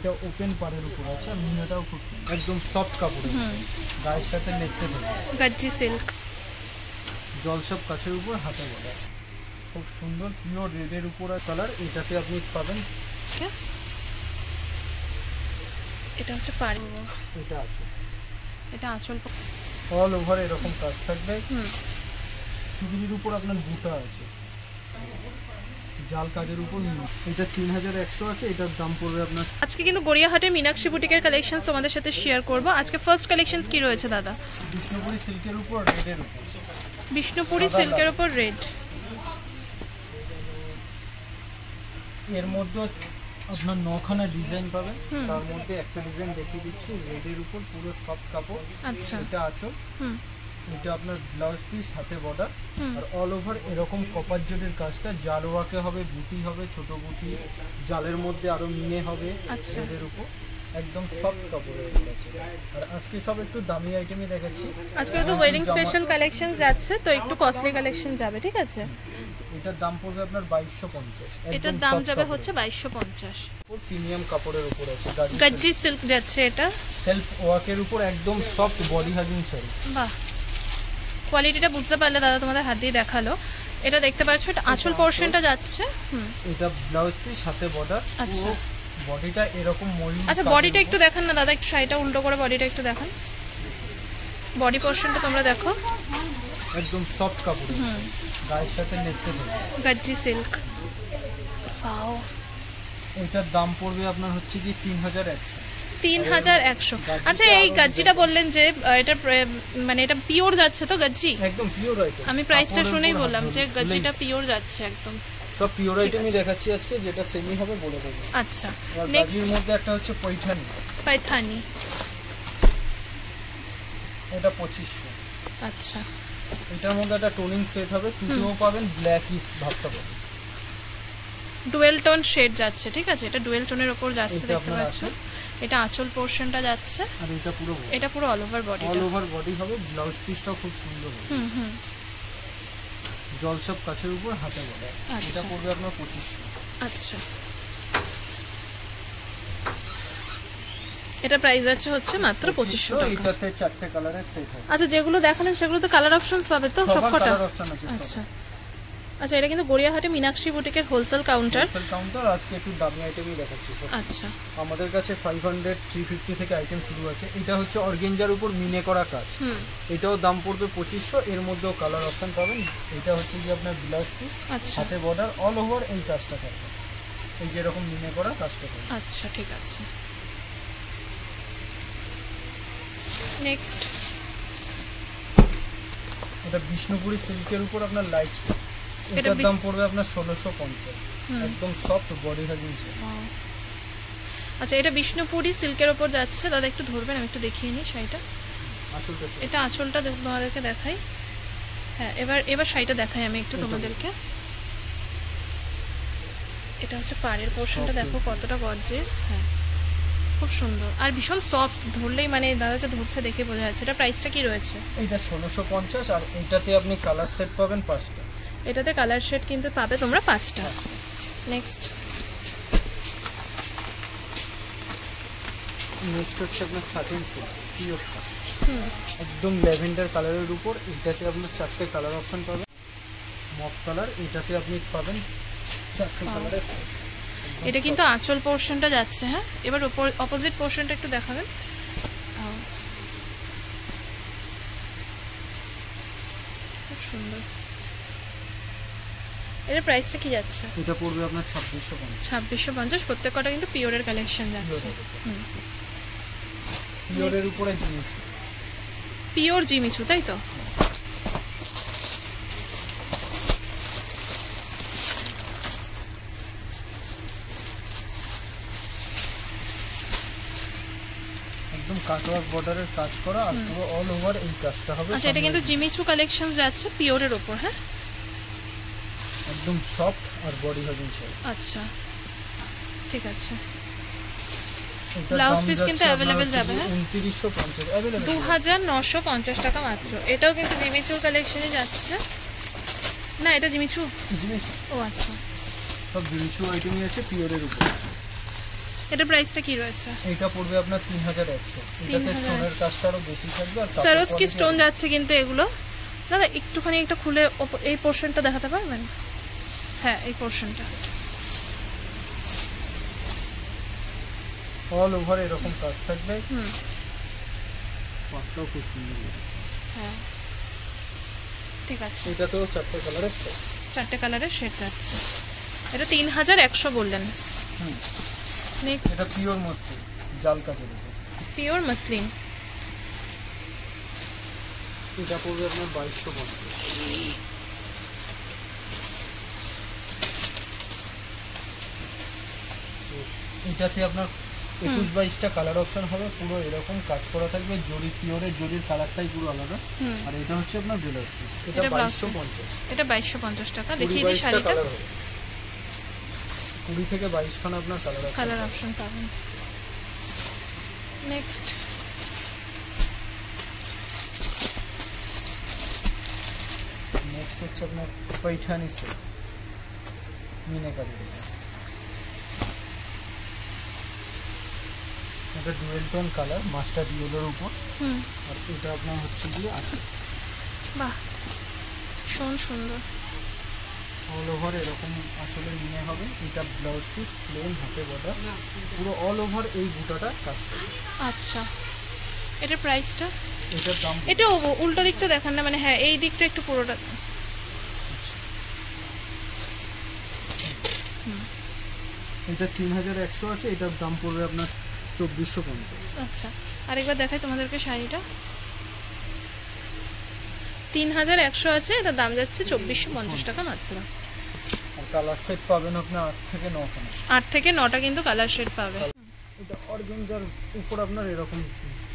এটা ওপেন পাড়ের উপর আছে আর মিনাটাও খুব সুন্দর, একদম সফট কাপড়, গায়ের সাথে লেপটে থাকে, গজ্জি সিল্ক, জলসব কাছের উপর হাতে বলা, খুব সুন্দর পিওর রেডের উপর কালার। এটাতে আপনি পাবেন, এটা হচ্ছে পাড়, এটা আছে, এটা আঁচল অল ওভার এরকম কাজ থাকবে। চুড়ির উপর আপনার বুটা আছে, জাল কাজের উপর। এটা 3100 আছে, এটার দাম পড়বে আপনার। আজকে কিন্তু গড়িয়াহাটের মীনাক্ষী বুটিকের কালেকশন তোমাদের সাথে শেয়ার করব। আজকে ফার্স্ট কালেকশন কি রয়েছে দাদা? বিষ্ণুপুরি সিল্কের উপর রেডের উপর, বিষ্ণুপুরি সিল্কের উপর রেড, এর মধ্যে আপনার 9খানা ডিজাইন পাবেন, তার মধ্যে একটা ডিজাইন দেখিয়ে দিচ্ছি রেডের উপর পুরো সফট কাপড়। আচ্ছা, এটা আঁচল, এটা আপনার ব্লাউজ পিস, হাতে বর্ডার, আর অল ওভার এরকম কপার জরির কাজটা, জাল ওয়াকে হবে, বুটি হবে, ছোট বুটি, জালের মধ্যে আরো মিনে হবে রেডের উপর, একদম সফট কাপড়ের উপর আছে। আর আজকে সব একটু দামি আইটেমই দেখাচ্ছি, আজকে তো ওয়েডিং স্পেশাল কালেকশন যাচ্ছে, তো একটু কস্টলি কালেকশন যাবে, ঠিক আছে? এটার দাম পড়বে আপনার 2250, এটার দাম যাবে হচ্ছে 2250। প্রিমিয়াম কাপড়ের উপর আছে, গজ্জি সিল্ক যাচ্ছে, এটা সেলফ ওয়ার্কের উপর একদম সফট বডি হাগিং শাড়ি। বাহ, কোয়ালিটিটা বুঝতে পারলে দাদা তোমাদের হাত দিয়ে দেখালো। এটা দেখতে পাচ্ছ, এটা আঁচল পোরশনটা যাচ্ছে, এটা ব্লাউজ পিস, হাতে বর্ডার। আচ্ছা, বডিটা এরকম ময়ূর। আচ্ছা, বডিটা একটু দেখান না দাদা, একটু শাড়িটা উল্টো করে বডিটা একটু দেখান, বডি পোরশনটা তোমরা দেখো, একদম সফট কাপড়, গায়ের সাথে লেপটে থাকে, গজ্জি সিল্ক। ওয়াও, এটার দাম পড়বে আপনার হচ্ছে কি 3100। 3100। আচ্ছা, এই গজ্জিটা বললেন যে এটা মানে এটা পিওর যাচ্ছে তো গজ্জি? একদম পিওর আইটেম। আমি প্রাইসটা শুনেই বললাম যে গজ্জিটা পিওর যাচ্ছে একদম। সব পিওর আইটেমই দেখাচ্ছি আজকে, যেটা সেমি হবে বলে দেবো। আচ্ছা, নেক্সট এর মধ্যে একটা হচ্ছে পৈঠানি। পৈঠানি, এটা 2500। আচ্ছা, এটার মধ্যে একটা টোনিং সেট হবে, দুটোও পাবেন ব্ল্যাক ইস ভাবতে পাবেন, ডুয়েল টোন শেড যাচ্ছে, ঠিক আছে? এটা ডুয়েল টোনের উপর যাচ্ছে, দেখতে পাচ্ছ। এটা আঁচল পোরশনটা যাচ্ছে, আর এটা পুরো all over body, all over body হবে। ব্লাউজ পিসটাও খুব সুন্দর হবে, জলসব কাছের উপর হাতে বড়। এটা পড়বে আপনার 2500। আচ্ছা, এটা প্রাইস আছে হচ্ছে মাত্র 2500 টাকা। এটাতে 4টে কালারের সেট হবে। আচ্ছা, যেগুলো দেখালেন সেগুলো তো কালার অপশনস পাবে তো সবকটা? কালার অপশন আছে। আচ্ছা আচ্ছা, এটা কিন্তু গড়িয়াহাটে মীনাক্ষী বুটিকের হোলসেল কাউন্টার। আজকে একটু দামি আইটেমই দেখাচ্ছি সব। আচ্ছা, আমাদের কাছে 500 350 থেকে আইটেম শুরু আছে। এটা হচ্ছে অর্গেঞ্জার উপর মিনে করা কাজ, এটাও দাম পড়বে 2500। এর মধ্যেও কালার অপশন পাবেন। এটা হচ্ছে কি আপনার ব্লাউজ পিস, হাতে বর্ডার, অল ওভার এই কাজটা থাকবে, এই যে এরকম মিনে করা কাজটা থাকবে। আচ্ছা, ঠিক আছে। নেক্সট, এটা বিষ্ণুপুরি সিল্কের উপর আপনার লাইট সেট, এটার দাম পড়বে আপনার 1650, একদম সফট বডি হাগিং সেট। আচ্ছা, এটা বিষ্ণুপুরি সিল্কের উপর যাচ্ছে। দাদা একটু ধরবেন, আমি একটু দেখিয়ে নিই শাড়িটা। আঁচলটা, এটা আঁচলটা তোমাদেরকে দেখাই। হ্যাঁ, এবার শাড়িটা দেখাই আমি একটু তোমাদেরকে। এটা হচ্ছে পাড়ের পোরশনটা, দেখো কতটা গর্জিয়াস। হ্যাঁ, খুব সুন্দর আর ভীষণ সফট, ধরলেই মানে দাদা যে ধরছে দেখে বোঝা যাচ্ছে। এটা প্রাইসটা কি রয়েছে? এটা 1650, আর এটাতে আপনি কালার সেট পাবেন 5টা। এটাতে কালার শেড কিন্তু পাবে তোমরা 5টা। নেক্সট হচ্ছে আপনার সাটিন সিল্ক, পিওরটা একদম ল্যাভেন্ডার কালারের উপর। এটাতে আপনার 4টে কালার অপশন পাবেন, মপ কালার। এটাতে আপনি পাবেন 4টে কালারের। এটা কিন্তু আঁচল পোরশনটা যাচ্ছে। হ্যাঁ, এবার অপোজিট পোরশনটা একটু দেখাবেন। খুব সুন্দর। এর প্রাইসটা কি যাচ্ছে? এটা পড়বে আপনার 2650। 2650, প্রত্যেকটা কিন্তু পিওরের কালেকশন যাচ্ছে। পিওরের উপরে জিমিচু, পিওর জিমিচু, তাই তো? একদম কাটওয়ার্ক বর্ডারের কাজ করা, আর পুরো অল ওভার এই কাজটা হবে। আচ্ছা, এটা কিন্তু জিমিচু কালেকশন যাচ্ছে পিওরের উপর। হ্যাঁ, একদম সফট আর বডি হাগিং শাড়ি। আচ্ছা, ঠিক আছে। ব্লাউজ পিস কিন্তু अवेलेबल যাবে। হ্যাঁ, 2950 अवेलेबल, 2950 টাকা মাত্র। এটাও কিন্তু জিমিচু কালেকশনে যাচ্ছে না? এটা জিমিচু? ও আচ্ছা, সব জিমিচু আইটেমই আছে পিওরের উপর। এটা প্রাইসটা কি রয়েছে? এটা পড়বে আপনার 3100। এটাতে স্টোনের কাজটা আরো বেশি থাকবে। আর সারোস্কি স্টোন যাচ্ছে কিন্তু এগুলো। দাদা একটুখানি একটা খুলে এই পোর্শনটা দেখাতে পারবেন? হ্যাঁ, এই পোর্শনটা অল ওভার এরকম কাজ থাকবে। পাটটাও খুব সুন্দর। হ্যাঁ, ঠিক আছে। এটাতেও 4টে কালারের সেট। 4টে কালারের সেট যাচ্ছে। এটা 3100 বললেন। নেক্সট, এটা পিওর মসলিন, জাল কাজের উপর। Pure muslin. এটা পড়বে আপনার 2250। এটাতে আপনার 21-22টা কালার অপশন হবে। পুরো এরকম কাজ করা থাকবে। জরি পিওরের জরির কালারটাই পুরো আলাদা। আর এটা হচ্ছে আপনার ব্লাউজ পিস। এটা 2250। এটা 2250 টাকা। দেখিয়ে দিই শাড়িটা। 20 থেকে 22 খানা আপনার কালার অপশন পাবেন। নেক্সট, হচ্ছে আপনার पैठनी সেট মিনাকারি। এটা ডুয়েল টোন কালার, মাস্টার ইয়েলোর উপর। আর এটা আপনার হচ্ছে গিয়ে আছে। বাহ, ভীষণ সুন্দর। অল ওভার এরকম আসলে নিয়ে হবে। এটা ব্লাউজ পিস, প্লেন হাতে বর্ডার, পুরো অল ওভার এই বুটাটা কাজ করবে। আচ্ছা, এটার প্রাইসটা? এটার দাম, এটা উল্টো দিকটা দেখান না, মানে হ্যাঁ এই দিকটা একটু পুরোটা। এটা 3100 আছে। এটার দাম পড়বে আপনার 2450। আচ্ছা, আরেকবার দেখাই তোমাদেরকে শাড়িটা। 3100 আছে, এটার দাম যাচ্ছে 2450 টাকা মাত্র। আর কালার সেট পাবেন আপনি 8 থেকে 9 খানা। 8 থেকে 9টা কিন্তু কালার শেড পাবে। এটা অর্গানজার উপর আপনার এরকম।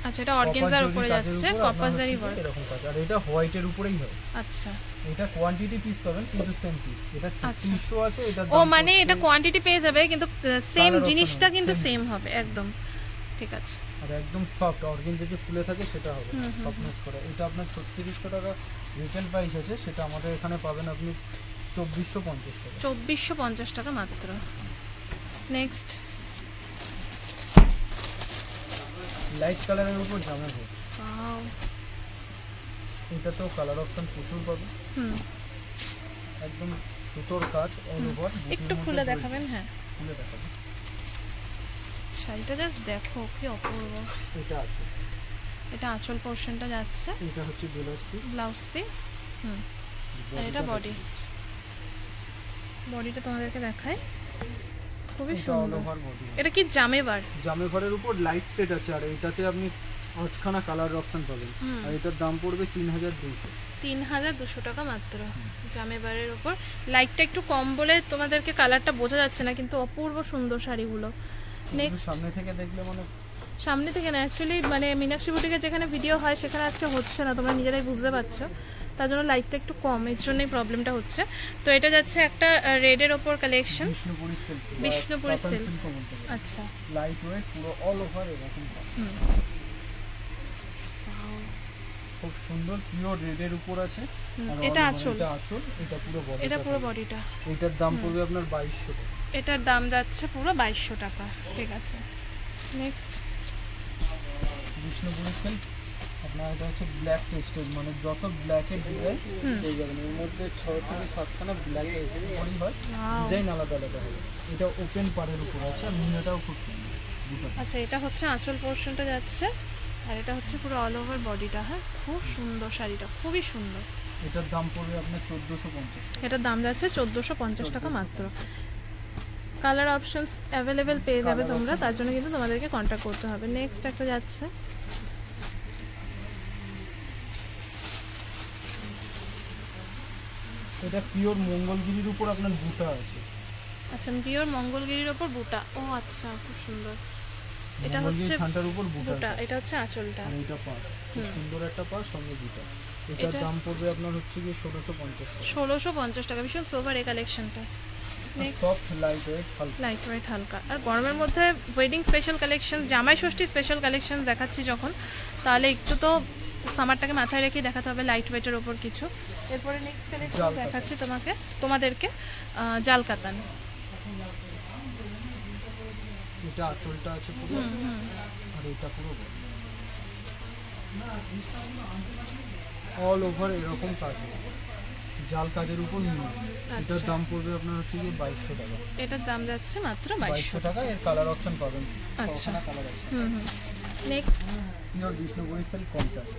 আচ্ছা, এটা অর্গানজার উপরে যাচ্ছে, কপাস জারি ওয়ার্ক এরকম কাজ। আর এটা হোয়াইটের উপরেই হয়। আচ্ছা, এটা কোয়ান্টিটি পিস পাবেন কিন্তু সেম পিস। এটা 3600 আছে। এটা ও মানে এটা কোয়ান্টিটি পেয়ে যাবে কিন্তু সেম জিনিসটা কিন্তু সেম হবে একদম। ঠিক আছে। আর একদম সফট অর্গানজা যে ফুলে থাকে সেটা হবে, সফটনেস করা। এটা আপনার 3600 টাকা রিটেল প্রাইস আছে। সেটা আমাদের এখানে পাবেন আপনি 2450 টাকা। 2450 টাকা মাত্র। নেক্সট, লাইট কালারের উপর জামা হবে। ওয়াও, এটা তো কালার অপশন প্রচুর পাবে। একদম সুতোর কাজ অল ওভার। একটু খুলে দেখাবেন? হ্যাঁ, খুলে দেখাবেন। শাড়িটা জাস্ট দেখো কি অপূর্ব। এটা আছে, এটা আঁচল পোরশনটা যাচ্ছে। এটা হচ্ছে ব্লাউজ পিস। আর এটা বডি। বডিটা তোমাদেরকে দেখাই, খুবই সুন্দর। এটা কি জামেবার? জামেবারের উপর লাইট সেট আছে। আর এটাতে আপনি 8খানা কালার অপশন পাবেন। আর এটার দাম পড়বে 3200। 3200 টাকা মাত্র। জামেবারের উপর লাইটটা একটু কম বলে তোমাদেরকে কালারটা বোঝা যাচ্ছে না, কিন্তু অপূর্ব সুন্দর শাড়িগুলো। নেক্সট, সামনে থেকে দেখলে মানে সামনে থেকে না, অ্যাকচুয়ালি মানে মীনাক্ষী বুটিকের যেখানে ভিডিও হয় সেখানে আজকে হচ্ছে না, তোমরা নিজেরাই বুঝতে পারছো। তার জন্য লাইটটা একটু কম, এর জন্যই প্রবলেমটা হচ্ছে। তো এটা যাচ্ছে একটা রেডের ওপর কালেকশন, বিষ্ণুপুরি সিল্ক। আচ্ছা, লাইট ওয়েট, পুরো অল ওভার এরকম। খুব সুন্দর পিওর রেডের উপর আছে। এটা আঁচল, এটা পুরো বডি, এটা পুরো বডিটা। এটার দাম পড়বে আপনার 2200 টাকা। এটার দাম যাচ্ছে পুরো 2200 টাকা। ঠিক আছে। Next, Bishnupuri silk. আপনার এটা হচ্ছে ব্ল্যাক টেক্সচার, মানে যত ব্ল্যাকের ডিজাইন পেয়ে যাবেন। এর মধ্যে 6 থেকে 7খানা ব্ল্যাক বডি হয়, ডিজাইন আলাদা আলাদা হবে। এটা ওপেন পাড়ের উপর আছে। আর মিনাটাও খুব সুন্দর। আচ্ছা, এটা হচ্ছে আঁচল পোরশনটা যাচ্ছে, আর এটা হচ্ছে পুরো অল ওভার বডিটা। হ্যাঁ, খুব সুন্দর শাড়িটা, খুবই সুন্দর। এটার দাম পড়বে আপনার 1450 টাকা। এটার দাম যাচ্ছে 1450 টাকা মাত্র। কালার অপশনস অ্যাভেলেবেল পেয়ে যাবে তোমরা, তার জন্য কিন্তু তোমাদেরকে কন্ট্যাক্ট করতে হবে। নেক্সট একটা যাচ্ছে, এটা পিওর মঙ্গলগিরির উপর আপনার বুটা আছে। আচ্ছা, পিওর মঙ্গলগিরির উপর বুটা। ও আচ্ছা, খুব সুন্দর। এটা হচ্ছে খানটার উপর বুটা, এটা হচ্ছে আঁচলটা। আর এটা পাড়, খুব সুন্দর একটা পাড় সঙ্গে বুটা। এটার দাম পড়বে আপনার হচ্ছে কি 1650 টাকা। 1650 টাকা। ভীষণ সোভার এই কালেকশনটা। সফট লাইট ওয়েট হালকা, লাইট ওয়েট হালকা। আর গরমের মধ্যে ওয়েডিং স্পেশাল কালেকশন, জামাই ষষ্ঠী স্পেশাল কালেকশন দেখাচ্ছি যখন, তাহলে একটু তো সামারটাকে মাথায় রেখে দেখাতে হবে লাইট ওয়েটের ওপর কিছু। এরপরে নেক্সট কালেকশন দেখাচ্ছি তোমাদেরকে জাল কাতান। এটা আঁচলটা আছে পুরো, আর এটা পুরো অল ওভার এরকম কাজ হবে, জাল কাজের উপর নিয়ে। এটার দাম পড়বে আপনার হচ্ছে গিয়ে 2200 টাকা। এটার দাম যাচ্ছে মাত্র 2200 টাকা। এর কালার অপশন পাবেন। আচ্ছা, কালার আছে। Next pure Bishnupuri silk contrast.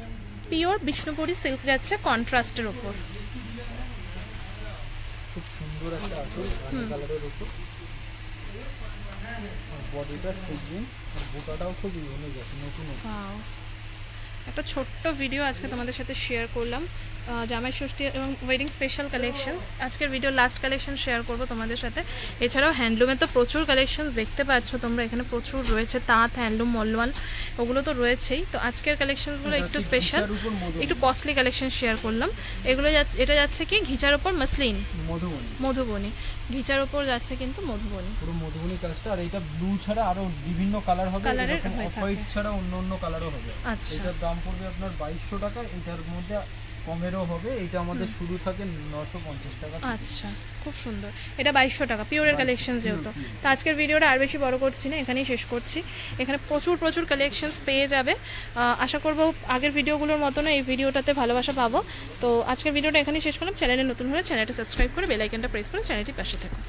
Pure Bishnupuri silk যাচ্ছে কন্ট্রাস্টের উপর, খুব সুন্দর একটা আঁচল কালারের উপর, বডিটা সিল্কিং, আর বুটাটাও খুব ইউনিক আছে, নতুন। একটা ছোট্ট ভিডিও আজকে তোমাদের সাথে শেয়ার করলাম জামাই ষষ্ঠী এবং ওয়েডিং স্পেশাল কালেকশন। আজকের ভিডিও লাস্ট কালেকশন শেয়ার করব তোমাদের সাথে। এছাড়াও হ্যান্ডলুমের তো প্রচুর কালেকশন দেখতে পাচ্ছ তোমরা, এখানে প্রচুর রয়েছে, তাঁত, হ্যান্ডলুম, মলওয়াল, ওগুলো তো রয়েছেই। তো আজকের কালেকশনসগুলো একটু স্পেশাল, একটু কস্টলি কালেকশন শেয়ার করলাম। এগুলো এটা যাচ্ছে কি ঘিচার ওপর মসলিন, মধুবনী ঘিচার ওপর যাচ্ছে কিন্তু মধুবনী, পুরো মধুবনী কাজটা। আর এটা ব্লু ছাড়া আরো বিভিন্ন কালার হবে, এরকম অফ হোয়াইট ছাড়া অন্য কালারও হবে। আচ্ছা, এটার দাম পড়বে আপনার 2200 টাকা। এটার মধ্যে কমেরও হবে, এটা আমাদের শুরু থাকে 950 টাকা। আচ্ছা, খুব সুন্দর। এটা 2200 টাকা পিওরের কালেকশন যেহেতু। তো আজকের ভিডিওটা আর বেশি বড় করছি না, এখানেই শেষ করছি। এখানে প্রচুর কালেকশনস পেয়ে যাবে। আশা করব আগের ভিডিওগুলোর মতো না এই ভিডিওটাতে ভালোবাসা পাবো। তো আজকের ভিডিওটা এখানেই শেষ করলাম। চ্যানেলে নতুন হলে চ্যানেলটা সাবস্ক্রাইব করে বেল আইকনটা প্রেস করে চ্যানেলটির পাশে থাকুন।